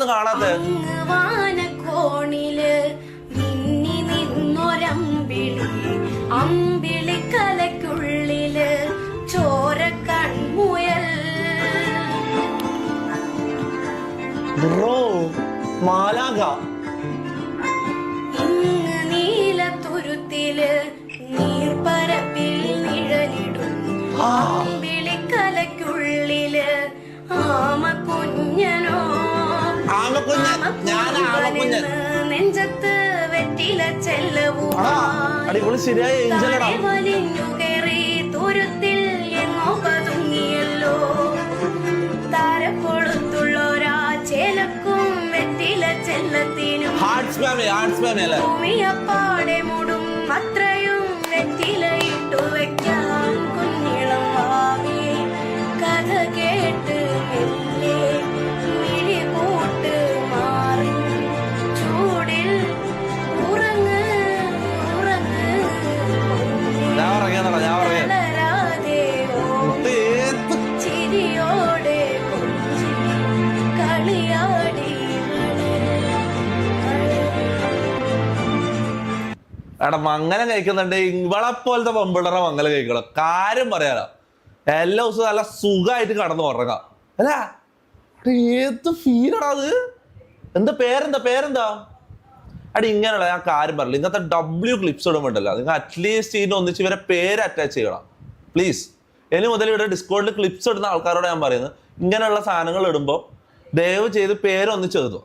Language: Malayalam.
കാണാത്തെ അമ്പിളിക്കലയ്ക്കുള്ളില് ചോര കൺമുയൽ മാലാക ഇങ്ങ് നീലത്തുരുത്തില് നീർപ്പരപ്പിൽ നിഴലിടും അമ്പിളിക്കലയ്ക്കുള്ളില് ആമക്കുഞ്ഞനോ നെഞ്ചത്ത് വെറ്റില ചെല്ലവും വലിഞ്ഞു കയറി തുരുത്തിൽ എങ്ങോ പതുങ്ങിയല്ലോ താരക്കൊളുത്തുള്ളോരാ ചേലക്കും വെറ്റില ചെല്ലത്തിനും ഭൂമിയപ്പാടെ മൂടും അത്രയും വെറ്റില ഇട്ടു വെക്കാം കുഞ്ഞിളം വാവി കഥ കേട്ട് മെല്ലെ മിഴി കൂട്ട് മാറി ചൂടിൽ ഉറങ്ങ് ഉറങ്ങ് വളരാതെ ചിരിയോടെ കൊഞ്ചി കളിയാടി എടാ മംഗലം കഴിക്കുന്നുണ്ട് ഇവളെ പോലത്തെ പെമ്പിള്ളറെ മംഗലം കഴിക്കണം. കാര്യം പറയാലോ എല്ലാ ദിവസവും നല്ല സുഖമായിട്ട് കടന്നു ഉറങ്ങാം അല്ല. ഏത് ഫീലാടാ അത്? പേരെന്താ അടി ഇങ്ങനെയുള്ള ഞാൻ കാര്യം പറയില്ല. ഇന്നത്തെ ക്ലിപ്സ് ഇടുമ്പോണ്ടല്ലോ നിങ്ങൾ അറ്റ്ലീസ്റ്റ് ഇതിന് ഒന്നിച്ച് ഇവരെ പേര് അറ്റാച്ച് ചെയ്യണം പ്ലീസ്. ഇനി മുതൽ ഇവിടെ ഡിസ്കോഡിൽ ക്ലിപ്സ് ഇടുന്ന ആൾക്കാരോട് ഞാൻ പറയുന്നത് ഇങ്ങനെയുള്ള സാധനങ്ങൾ ഇടുമ്പോൾ ദയവ് ചെയ്ത് പേര് ഒന്നിച്ച് എഴുതും.